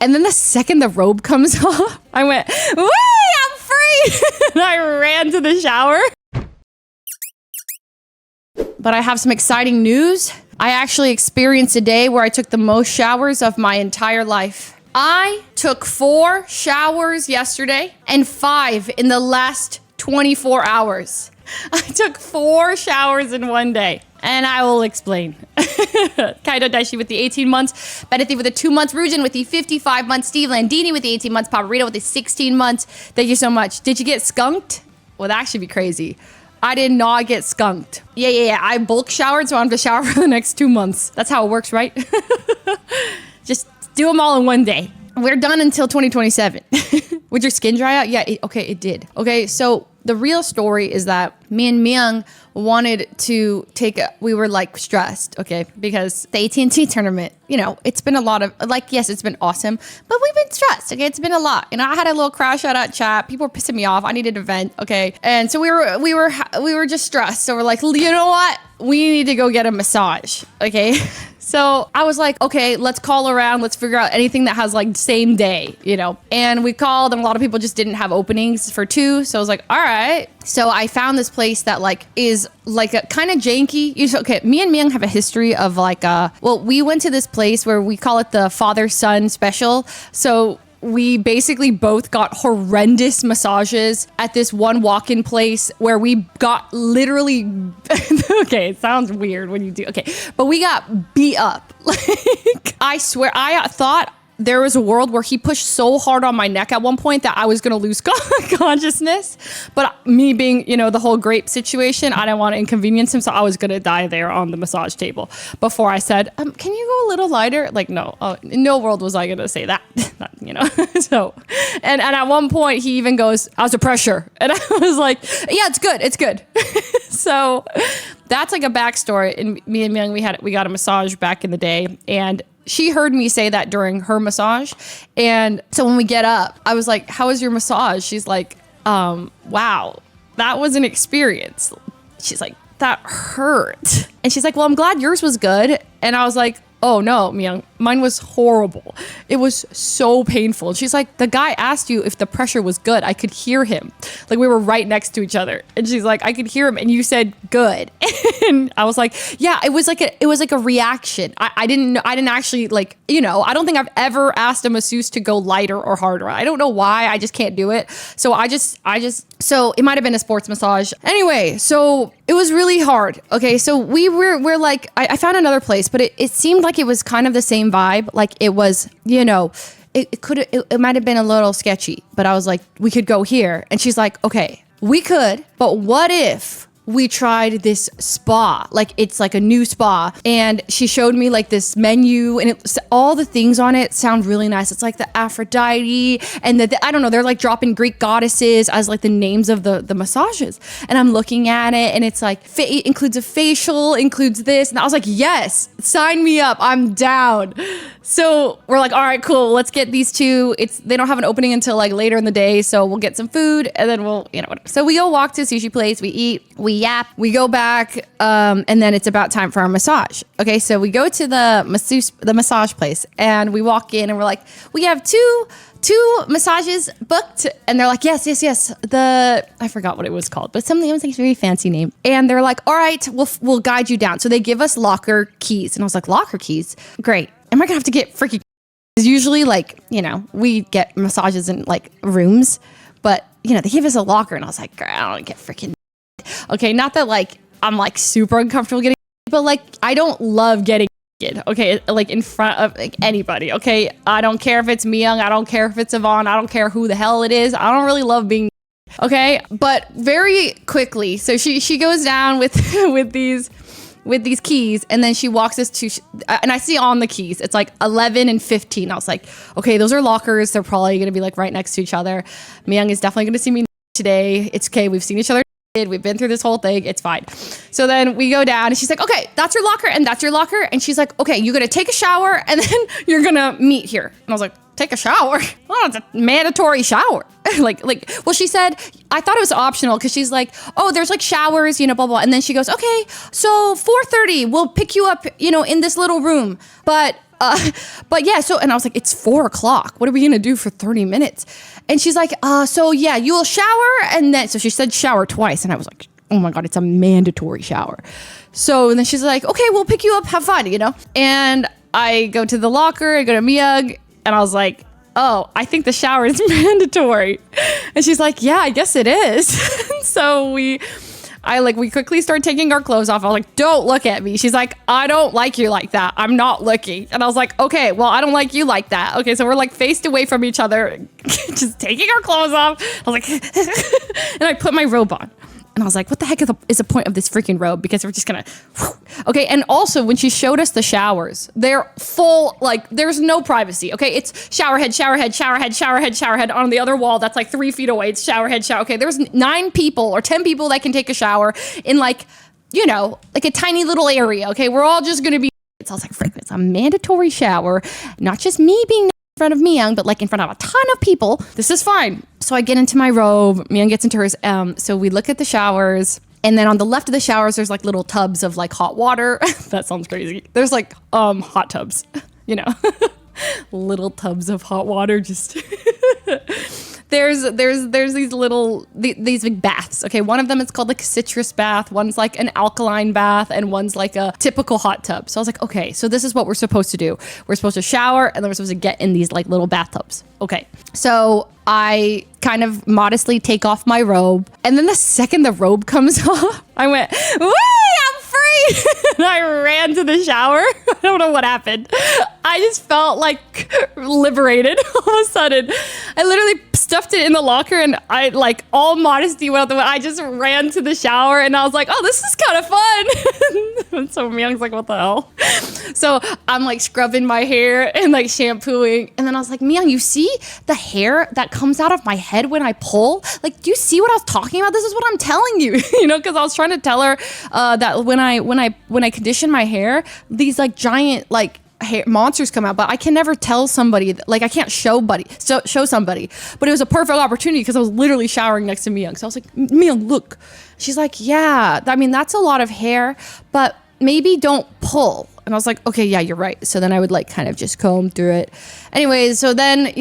And then the second the robe comes off, I went, whee, I'm free. And I ran to the shower. But I have some exciting news. I actually experienced a day where I took the most showers of my entire life. I took 4 showers yesterday and 5 in the last 24 hours. I took 4 showers in one day. And I will explain. Kaido Daishi with the 18 months. Benedict with the 2 months. Rujin with the 55 months. Steve Landini with the 18 months. Paparito with the 16 months. Thank you so much. Did you get skunked? Well, that should be crazy. I did not get skunked. Yeah. I bulk showered, so I'm going to shower for the next 2 months. That's how it works, right? Just do them all in one day. We're done until 2027. Would your skin dry out? Yeah, it did. Okay, so the real story is that me and Miyoung wanted to we were like stressed, okay? Because the AT&T tournament, it's been a lot of, yes, it's been awesome, but we've been stressed, okay? It's been a lot. I had a little crash out at chat. People were pissing me off. I needed to vent, okay? And so we were just stressed. So we're like, you know what? We need to go get a massage, okay? So I was like, okay, let's call around. Let's figure out anything that has like same day, And we called and a lot of people just didn't have openings for 2. So I was like, all right. So I found this place that like is like a kind of janky. Okay, me and Miyoung have a history of like, we went to this place where we call it the father-son special. So we basically both got horrendous massages at this one walk-in place where we got literally, okay, it sounds weird when you do, okay, but we got beat up. Like, I swear, I thought there was a world where he pushed so hard on my neck at one point that I was going to lose consciousness. But me being, the whole grape situation, I didn't want to inconvenience him. So I was going to die there on the massage table before I said, can you go a little lighter? Like, no, in no world was I going to say that, So, and at one point he even goes, how's the pressure? And I was like, yeah, it's good. It's good. So that's like a backstory. And me and Miyoung, we got a massage back in the day, and she heard me say that during her massage. And so when we get up, I was like, how was your massage? She's like, wow, that was an experience. She's like, that hurt. And she's like, well, I'm glad yours was good. And I was like, oh no, Miyoung, mine was horrible. It was so painful. And she's like, the guy asked you if the pressure was good. I could hear him. Like, we were right next to each other. And she's like, I could hear him. And you said good. And I was like, yeah, it was like a reaction. I didn't actually like, I don't think I've ever asked a masseuse to go lighter or harder. I don't know why. I just can't do it. So so it might have been a sports massage. Anyway, so it was really hard. Okay, so we're like, I found another place, but it seemed like it was kind of the same vibe. Like it was, it might have been a little sketchy, but I was like, we could go here. And she's like, okay, we could, but what if we tried this spa? Like, it's like a new spa. And she showed me like this menu, and all the things on it sound really nice. It's like the Aphrodite and I don't know, they're like dropping Greek goddesses as like the names of the massages. And I'm looking at it, and it's like, it includes a facial, includes this. And I was like, yes, sign me up. I'm down. So we're like, all right, cool. Let's get these 2. They don't have an opening until like later in the day. So we'll get some food, and then we'll, whatever. So we go walk to a sushi place. We eat, we yap, we go back, and then it's about time for our massage. Okay, so we go to the massage place, and we walk in, and we're like, we have two massages booked, and they're like, yes. I forgot what it was called, but something, it was like a very fancy name. And they're like, all right, we'll guide you down. So they give us locker keys, and I was like, locker keys? Great. Am I gonna have to get freaking? Because usually, like, we get massages in like rooms, but they give us a locker, and I was like, girl, I don't get freaking. Okay, not that like I'm like super uncomfortable getting, but like I don't love getting, okay, like in front of like anybody. Okay, I don't care if it's Miyoung, I don't care if it's Yvonne, I don't care who the hell it is. I don't really love being, okay, but very quickly. So she goes down with these keys, and then she walks us to, and I see on the keys, it's like 11 and 15. I was like, okay, those are lockers. They're probably going to be like right next to each other. Miyoung is definitely going to see me today. It's okay. We've seen each other. We've been through this whole thing. It's fine. So then we go down, and she's like, okay, that's your locker, and that's your locker. And she's like, okay, you're going to take a shower, and then you're going to meet here. And I was like, take a shower? Oh, it's a mandatory shower. Well, she said, I thought it was optional, because she's like, oh, there's like showers, blah, blah. And then she goes, okay, so 4:30, we'll pick you up, in this little room. But But yeah, and I was like, it's 4:00. What are we gonna do for 30 minutes? And she's like, so yeah, you will shower. And then, so she said shower twice. And I was like, oh my God, it's a mandatory shower. So then she's like, okay, we'll pick you up, have fun, And I go to the locker, I go to Miyoung, and I was like, oh, I think the shower is mandatory. And she's like, yeah, I guess it is. So we quickly start taking our clothes off. I was like, don't look at me. She's like, I don't like you like that. I'm not looking. And I was like, okay, well, I don't like you like that. Okay, so we're like faced away from each other, just taking our clothes off. I was like, and I put my robe on. And I was like, what the heck is the point of this freaking robe? Because we're just gonna, okay. And also when she showed us the showers, they're full, like there's no privacy. Okay. It's shower head, shower head, shower head, shower head, shower head on the other wall. That's like 3 feet away. It's shower head, shower. Okay. There's 9 people or 10 people that can take a shower in like a tiny little area. Okay. We're all just going to be, so I was like, frick, it's a mandatory shower. Not just me being in front of Miyoung, but like in front of a ton of people. This is fine. So I get into my robe, Miyoung gets into hers. So we look at the showers, and then on the left of the showers, there's like little tubs of like hot water. That sounds crazy. There's like hot tubs, little tubs of hot water. Just there's these little these big baths. Okay, one of them is called like a citrus bath, one's like an alkaline bath, and one's like a typical hot tub. So I was like, okay, so this is what we're supposed to do. We're supposed to shower, and then we're supposed to get in these like little bathtubs. Okay, so I kind of modestly take off my robe, and then the second the robe comes off, I went, whee, I'm free! And I ran to the shower. I don't know what happened. I just felt like liberated all of a sudden. I literally stuffed it in the locker, and I like all modesty went out the way. I just ran to the shower, and I was like, oh, this is kind of fun. And so Myung's like, what the hell? So I'm like scrubbing my hair and like shampooing, and then I was like, Miyoung, you see the hair that comes out of my head when I pull? Like, do you see what I was talking about? This is what I'm telling you, because I was trying to tell her that when I condition my hair, these like giant like hair monsters come out, but I can never tell somebody, like I can't show somebody. But it was a perfect opportunity because I was literally showering next to Miyoung. So I was like, Miyoung, look. She's like, yeah, I mean, that's a lot of hair, but maybe don't pull. And I was like, okay, yeah, you're right. So then I would like kind of just comb through it. Anyways, so then,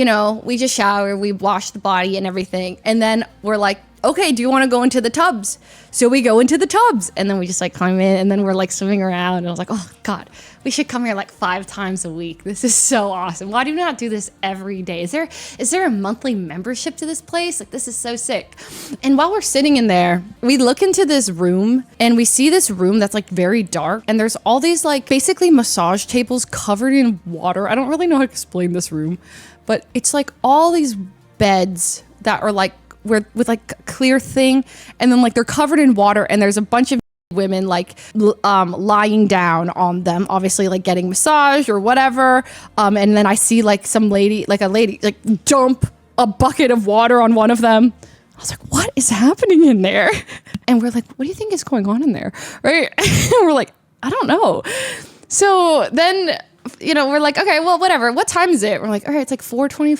we just shower, we wash the body and everything. And then we're like, okay, do you want to go into the tubs? So we go into the tubs, and then we just like climb in, and then we're like swimming around. And I was like, oh God, we should come here like 5 times a week. This is so awesome. Why do we not do this every day? Is there a monthly membership to this place? Like, this is so sick. And while we're sitting in there, we look into this room, and we see this room that's like very dark, and there's all these like basically massage tables covered in water. I don't really know how to explain this room, but it's like all these beds that are like with like a clear thing, and then like they're covered in water, and there's a bunch of women like lying down on them, obviously like getting massage or whatever. And then I see like a lady like dump a bucket of water on one of them. I was like, what is happening in there? And we're like, what do you think is going on in there? Right? And we're like, I don't know. So then we're like, okay, well, whatever. What time is it? We're like, all right, it's like 4:25,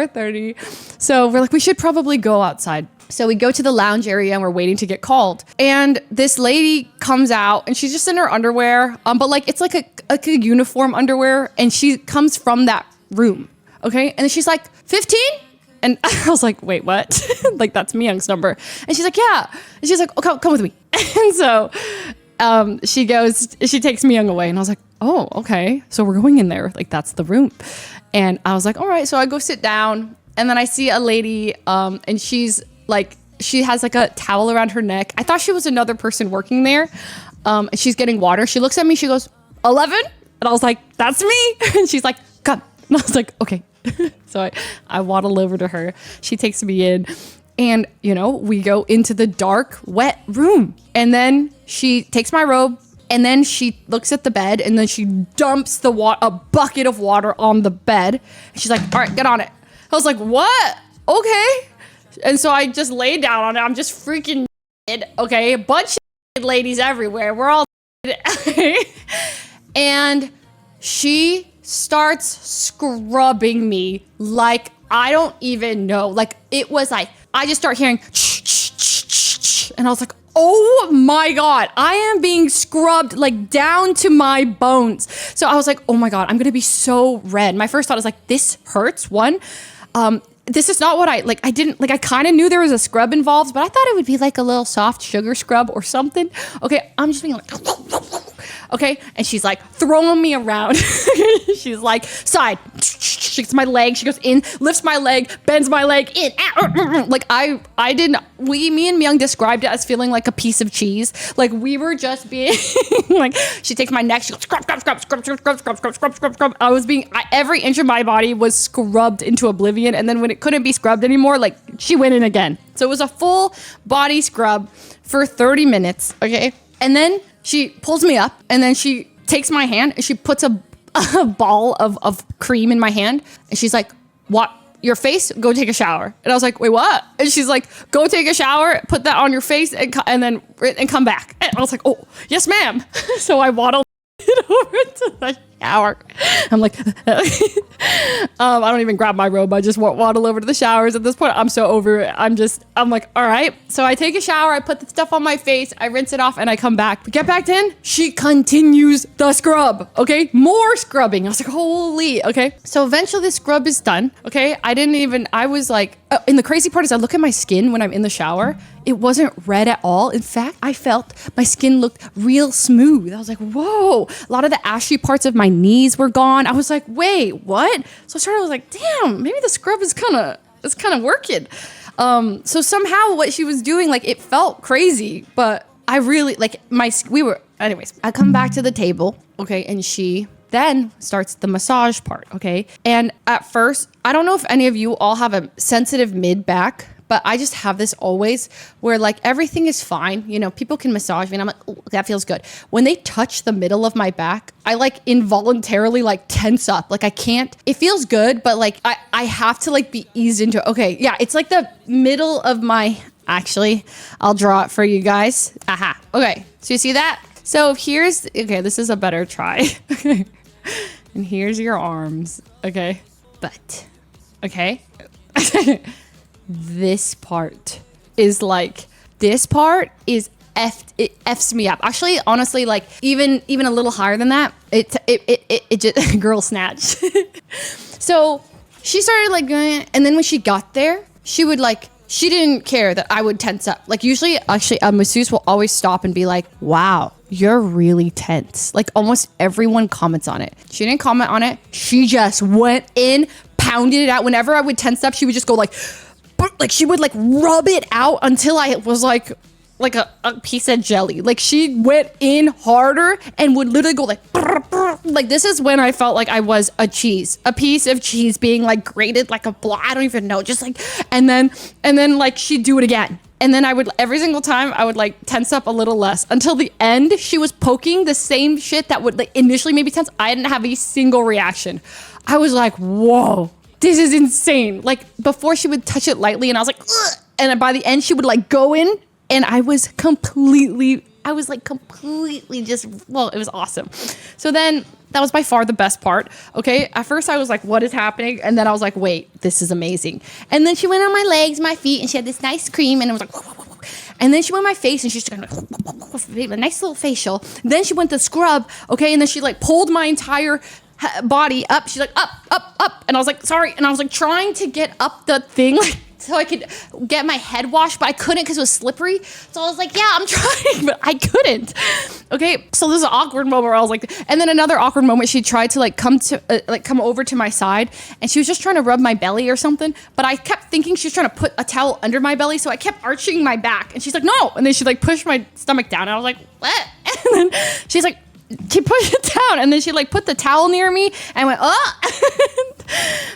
4:30. So we're like, we should probably go outside. So we go to the lounge area, and we're waiting to get called. And this lady comes out, and she's just in her underwear. But like, it's like a uniform underwear. And she comes from that room. Okay. And then she's like, 15? And I was like, wait, what? Like, that's Miyoung's number. And she's like, yeah. And she's like, oh, come with me. And so she takes Miyoung away, and I was like, oh, okay. So we're going in there. Like, that's the room. And I was like, all right. So I go sit down, and then I see a lady, and she's like, she has like a towel around her neck. I thought she was another person working there. And she's getting water. She looks at me. She goes, 11? And I was like, that's me. And she's like, come. And I was like, okay. So I waddle over to her. She takes me in. And, we go into the dark, wet room. And then she takes my robe, and then she looks at the bed, and then she dumps a bucket of water on the bed. And she's like, all right, get on it. I was like, what? Okay. And so I just laid down on it. I'm just freaking okay? A bunch of ladies everywhere. We're all and she starts scrubbing me like I don't even know. Like, it was like, I just start hearing, and I was like, Oh my God, I am being scrubbed like down to my bones. So I was like, oh my God, I'm gonna be so red. My first thought is like, this hurts. One, this is not what I kind of knew there was a scrub involved, but I thought it would be like a little soft sugar scrub or something. Okay, I'm just being like, okay, and she's like throwing me around. She's like, side, she gets my leg, she goes in, lifts my leg, bends my leg in. Like I didn't, me and Myung described it as feeling like a piece of cheese. Like we were just being like, she takes my neck, she goes scrub, scrub, scrub, scrub, scrub, scrub, scrub, scrub, scrub, scrub, scrub. Every inch of my body was scrubbed into oblivion. And then when it couldn't be scrubbed anymore, like she went in again. So it was a full body scrub for 30 minutes. Okay. And then she pulls me up and then she takes my hand and she puts a ball of cream in my hand. And she's like, what? Your face? Go take a shower. And I was like, wait, what? And she's like, go take a shower, put that on your face and come back. And I was like, oh, yes, ma'am. So I waddled over to the shower. I'm like, I don't even grab my robe. I just waddle over to the showers. At this point, I'm so over it. I'm like, all right. So I take a shower. I put the stuff on my face. I rinse it off and I come back. But get back in. She continues the scrub. Okay. More scrubbing. I was like, holy. Okay. So eventually the scrub is done. Okay. I was like, and the crazy part is I look at my skin when I'm in the shower. It wasn't red at all. In fact, I felt my skin looked real smooth. I was like, whoa. A lot of the ashy parts of my knees were gone. I was like, wait, what? So I was like, damn, maybe the scrub is kind of working. So somehow what she was doing, like it felt crazy, but I really anyways, I come back to the table. Okay. And she then starts the massage part. Okay. And at first, I don't know if any of you all have a sensitive mid back, but I just have this always where like everything is fine. You know, people can massage me and I'm like, oh, that feels good. When they touch the middle of my back, I like involuntarily like tense up. Like I can't, it feels good, but like I have to like be eased into it. Okay. Yeah. It's like the middle of actually, I'll draw it for you guys. Aha. Okay. So you see that? So this is a better try. Okay. And here's your arms. Okay. But, okay. This part is it F's me up. Actually, honestly, like even a little higher than that, it just girl snatch. So she started like going, and then when she got there, she didn't care that I would tense up. Like usually, actually, a masseuse will always stop and be like, wow, you're really tense. Like almost everyone comments on it. She didn't comment on it. She just went in, pounded it out. Whenever I would tense up, she would just go like she would like rub it out until I was like a piece of jelly. Like she went in harder and would literally go like, brr, brr. Like this is when I felt like I was a piece of cheese being like grated like a block. I don't even know. Just like, and then like she'd do it again. And then every single time I would like tense up a little less until the end. She was poking the same shit that would like initially maybe tense. I didn't have a single reaction. I was like, whoa. This is insane. Like before she would touch it lightly and I was like, ugh. And by the end she would like go in and I was completely just, well, it was awesome. So then that was by far the best part. Okay. At first I was like, what is happening? And then I was like, wait, this is amazing. And then she went on my legs, my feet, and she had this nice cream and it was like, and then she went on my face and she's going a nice little facial. Then she went to scrub. Okay. And then she like pulled my entire body up. She's like, up. And I was like, sorry. And I was like trying to get up the thing like, so I could get my head washed, but I couldn't because it was slippery. So I was like, yeah, I'm trying, but I couldn't. Okay. So there's an awkward moment where I was like, and then another awkward moment, she tried to come over to my side and she was just trying to rub my belly or something. But I kept thinking she was trying to put a towel under my belly. So I kept arching my back and she's like, no. And then she like pushed my stomach down. And I was like, what? And then she's like, she pushed it down and then she like put the towel near me and went, oh.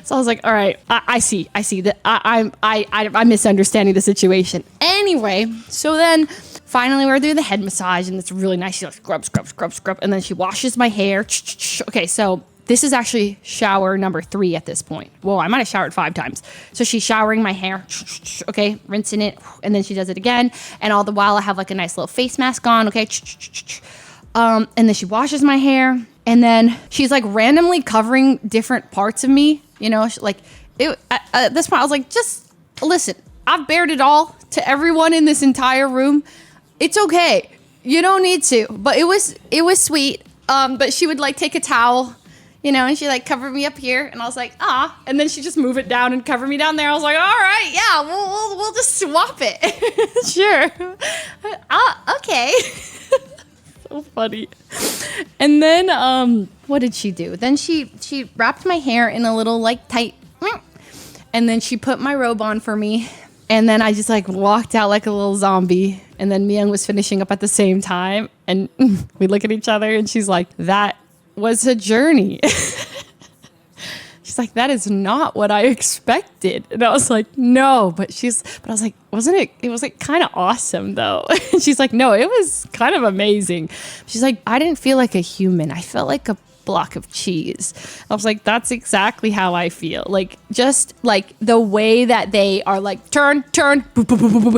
So I was like, all right, I see that I'm misunderstanding the situation. Anyway, so then finally we're doing the head massage and it's really nice. She like scrub. And then she washes my hair. Okay, so this is actually shower number 3 at this point. Whoa, I might have showered 5 times. So she's showering my hair. Okay, rinsing it. And then she does it again. And all the while I have like a nice little face mask on. Okay. And then she washes my hair and then she's like randomly covering different parts of me, you know, at this point I was like, just listen, I've bared it all to everyone in this entire room. It's okay. You don't need to. But it was sweet. But she would like take a towel, you know, and she like covered me up here, and I was like, ah, and then she just move it down and cover me down there. I was like, all right, yeah, we'll just swap it. Sure. Okay. So funny. And then what did she do? Then she wrapped my hair in a little like tight, and then she put my robe on for me, and then I just like walked out like a little zombie. And then Miyoung was finishing up at the same time, and we look at each other, and she's like, that was a journey. She's like, that is not what I expected. And I was like, no, but I was like, it was like kind of awesome though. And she's like, no, it was kind of amazing. She's like, I didn't feel like a human. I felt like a block of cheese. I was like, that's exactly how I feel. Like, just like the way that they are like, turn, boom, boom, boom, boom, boom,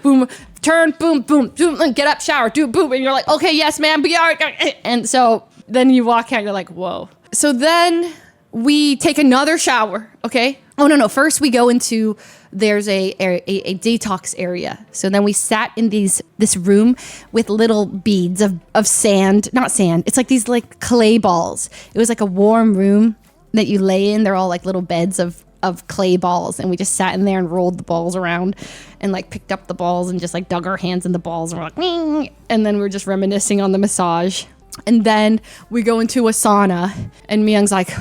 boom, turn, boom, boom, boom, get up, shower, do boom. And you're like, okay, yes, ma'am. And so then you walk out, you're like, whoa. So then we take another shower, okay? Oh, no. First we go into, there's a detox area. So then we sat in this room with little beads of sand, not sand. It's like these like clay balls. It was like a warm room that you lay in. They're all like little beds of clay balls. And we just sat in there and rolled the balls around and like picked up the balls and just like dug our hands in the balls and we're like, Ming! And then we're just reminiscing on the massage. And then we go into a sauna, and Miyoung's like,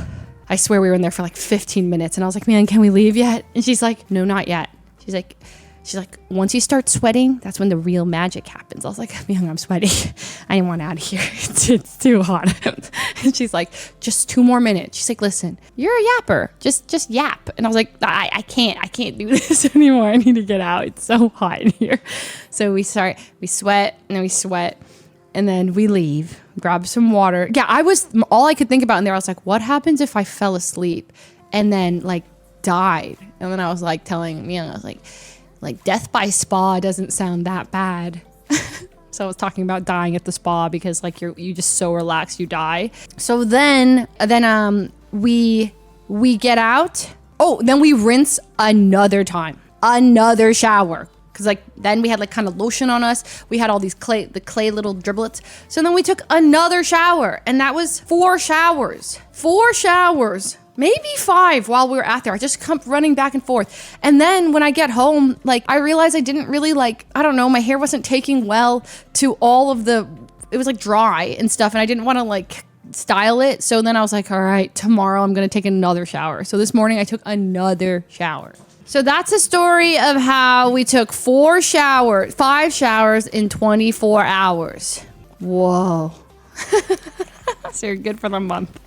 I swear we were in there for like 15 minutes. And I was like, man, can we leave yet? And she's like, no, not yet. She's like, once you start sweating, that's when the real magic happens. I was like, Miyoung, I'm sweating. I didn't want out of here. It's too hot. And she's like, just 2 more minutes. She's like, listen, you're a yapper. Just yap. And I was like, I can't do this anymore. I need to get out. It's so hot in here. So we sweat, and then we sweat. And then we leave, grab some water. Yeah, all I could think about in there, I was like, what happens if I fell asleep and then like died? And then I was like telling Miyoung, I was like death by spa doesn't sound that bad. So I was talking about dying at the spa because like you just so relaxed, you die. So then we get out. Oh, then we rinse another time, another shower. Cause like then we had like kind of lotion on us. We had all these clay little driblets. So then we took another shower, and that was 4 showers. 4 showers, maybe 5 while we were out there. I just kept running back and forth. And then when I get home, like I realized I didn't really like, I don't know, my hair wasn't taking well to all of it was like dry and stuff, and I didn't want to like style it. So then I was like, all right, tomorrow I'm gonna take another shower. So this morning I took another shower. So that's a story of how we took 5 showers in 24 hours. Whoa. So you're good for the month.